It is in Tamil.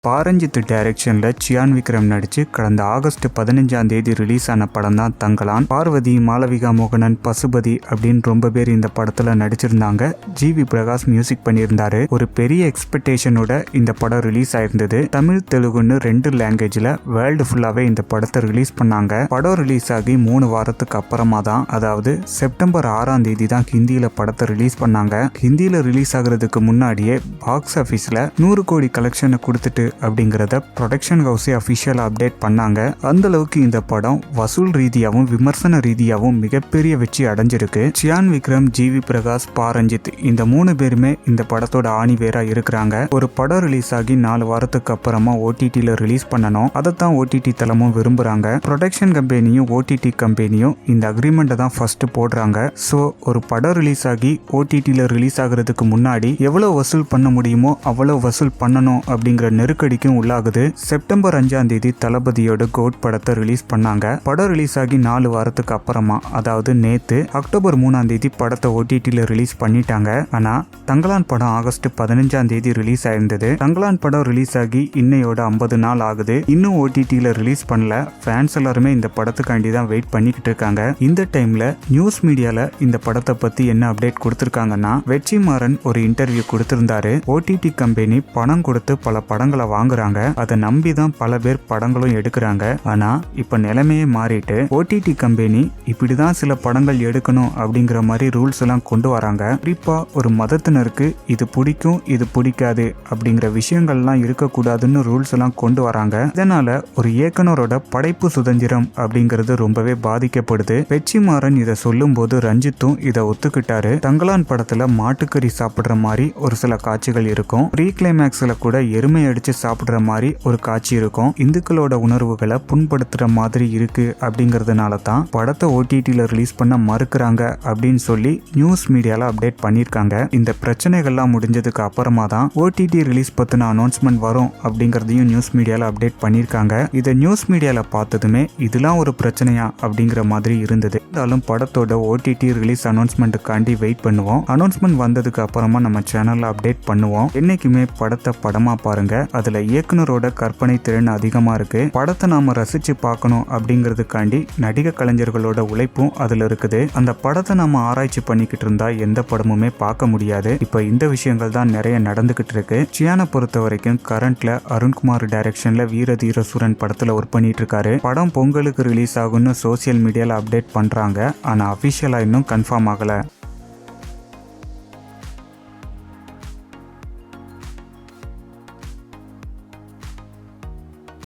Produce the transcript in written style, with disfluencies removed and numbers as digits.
பாரஞ்சித் டைரக்ஷனில் சியான் விக்ரம் நடிச்சு கடந்த ஆகஸ்ட் 15ஆம் தேதி ரிலீஸ் ஆன படம் தான் தங்கலான். பார்வதி, மாளவிகா மோகனன், பசுபதி அப்படின்னு ரொம்ப பேர் இந்த படத்துல நடிச்சிருந்தாங்க. ஜிவி பிரகாஷ் மியூசிக் பண்ணியிருந்தாரு. ஒரு பெரிய எக்ஸ்பெக்டேஷனோட இந்த படம் ரிலீஸ் ஆயிருந்தது. தமிழ், தெலுங்குன்னு 2 லாங்குவேஜ்ல வேர்ல்டு ஃபுல்லாவே இந்த படத்தை ரிலீஸ் பண்ணாங்க. படம் ரிலீஸ் ஆகி 3 வாரத்துக்கு அப்புறமா தான், அதாவது செப்டம்பர் 6ஆம் தேதி தான் ஹிந்தியில படத்தை ரிலீஸ் பண்ணாங்க. ஹிந்தியில ரிலீஸ் ஆகுறதுக்கு முன்னாடியே பாக்ஸ் ஆபீஸ்ல 100 கோடி கலெக்ஷனை கொடுத்துட்டு அப்படிங்கறத ப்ரொடக்ஷன் ஹவுஸே அபிஷியலா அப்டேட் பண்ணாங்க. அந்த அளவுக்கு இந்த படம் வசூல் ரீதியாகவும் விமர்சன ரீதியாகவும் மிகப்பெரிய வெற்றி அடைஞ்சிருக்கு. சியான் விக்ரம், ஜிவி பிரகாஷ், பாரஞ்சித் இந்த 3 பேருமே இந்த படத்தோட ஆணிவேரா இருக்கிறாங்க. ஒரு படம் ரிலீஸ் ஆகி 4 வாரத்துக்கு அப்புறமா ஓடிடில ரிலீஸ் பண்ணணும். அதைத்தான் ஓடிடி தளமும் விரும்புறாங்க. ப்ரொடக்ஷன் கம்பெனியும் ஓடிடி கம்பெனியும் இந்த அக்ரிமெண்ட்டை தான் ஃபர்ஸ்ட் போடுறாங்க. ஸோ ஒரு படம் ரிலீஸ் ஆகி ஓடிடில ரிலீஸ் ஆகுறதுக்கு முன்னாடி எவ்வளவு வசூல் பண்ண முடியுமோ அவ்வளவு வசூல் பண்ணணும் அப்படிங்கிற நெருக்கடிக்கும் உள்ளாகுது. செப்டம்பர் 5ஆம் தேதி தளபதியோட கோட் படத்தை ரிலீஸ் பண்ணாங்க. படம் ரிலீஸ் ஆகி 4 வாரத்துக்கு அப்புறமா, அதாவது நேத்து அக்டோபர் 3ஆம் தேதி படத்தை ஓடிடில ரிலீஸ் பண்ணிட்டாங்க. ஆனா தங்கலான் படம் ஆகஸ்ட் 15ஆம் தேதி ரிலீஸ் ஆயிருந்தது. தங்கலான் படம் ரிலீஸ் ஆகி இன்னையோட 50 நாள் ஆகுது. இன்னும் ஓடிடில ரிலீஸ் பண்ணல. ஃபேன்ஸ் எல்லாருமே இந்த படத்துக்காண்டி தான் வெயிட் பண்ணிக்கிட்டு இருக்காங்க. இந்த டைம்ல நியூஸ் மீடியால இந்த படத்தை பத்தி என்ன அப்டேட் கொடுத்திருக்காங்கன்னா, வெற்றிமாறன் ஒரு இன்டர்வியூ கொடுத்திருந்தாரு. ஓடிடி கம்பெனி பணம் கொடுத்து பல படங்களை வாங்குறாங்க. அதை நம்பி தான் பல பேர் படங்களும் எடுக்கிறாங்க. ஆனா இப்ப நிலைமையே மாறிட்டு ஓடிடி கம்பெனி இப்படிதான் சில படங்கள் எடுக்கணும் அப்படிங்கிற மாதிரி ரூல்ஸ் எல்லாம் கொண்டு வராங்க. குறிப்பா ஒரு மதத்தினருக்கு இது பிடிக்கும், இது பிடிக்காது அப்படிங்கிற விஷயங்கள்லாம் இருக்கக்கூடாதுன்னு ரூல்ஸ் எல்லாம் கொண்டு வராங்க. இதனால ஒரு இயக்குனரோட படைப்பு சுதந்திரம் அப்படிங்கிறது ரொம்பவே பாதிக்கப்படுது. வெற்றிமாறன் இதை சொல்லும் போது ரஞ்சித்தும் இதை ஒத்துக்கிட்டாரு. தங்கலான் படத்துல மாட்டுக்கறி சாப்பிடுற மாதிரி ஒரு சில காட்சிகள் இருக்கும். ப்ரீ கிளைமேக்ஸ்ல கூட எருமை அடிச்சு சாப்பிடுற மாதிரி ஒரு காட்சி இருக்கும். இந்துக்களோட உணர்வுகளை புண்படுத்துற மாதிரி இருக்கு அப்படிங்கறதுனால தான் படத்தை ஓடிடில ரிலீஸ் பண்ண மறுக்கிறாங்க அப்படின்னு சொல்லி நியூஸ் மீடியால அப்டேட் பண்ணிருக்காங்க. இந்த பிரச்சனைகள்லாம் முடிஞ்சதுக்கு அப்புறமா தான் ஓடிடி ரிலீஸ் பத்தின அனௌன்ஸ்மெண்ட் வரும் அப்படிங்கறதையும் நியூஸ் மீடியால அப்டேட் பண்ணிருக்காங்க. இதை நியூஸ் மீடியால பார்த்ததுமே இதெல்லாம் ஒரு பிரச்சனையா அப்படிங்கிற மாதிரி இருந்தது. இருந்தாலும் படத்தோட ஓடிடி ரிலீஸ் அனௌன்ஸ்மெண்ட்டுக்காண்டி வெயிட் பண்ணுவோம். அனௌன்ஸ்மெண்ட் வந்ததுக்கு அப்புறமா நம்ம சேனல்ல அப்டேட் பண்ணுவோம். என்னைக்குமே படத்தை படமா பாருங்க. அதுல இயக்குனரோட கற்பனை திறன் அதிகமா இருக்கு. படத்தை நாம ரசிச்சு பார்க்கணும் அப்படிங்கிறதுக்காண்டி நடிக கலைஞர்களோட உழைப்பும் அதுல இருக்குது. அந்த படத்தை நாம ஆராய்ச்சி பண்ணிக்கிட்டு இருந்தா எந்த படமுமே பார்க்க முடியாது. இப்ப இந்த விஷயங்கள் தான் நிறைய நடந்துகிட்டு இருக்கு. சியானை பொறுத்த வரைக்கும் கரண்ட்ல அருண்குமார் டைரக்ஷன்ல வீர தீர சூரன் படத்துல ஒர்க் பண்ணிட்டு இருக்காரு. படம் பொங்கலுக்கு ரிலீஸ் ஆகும்னு சோசியல் மீடியால அப்டேட் பண்றாங்க. ஆனா அபிஷியலா இன்னும் கன்ஃபார்ம் ஆகல.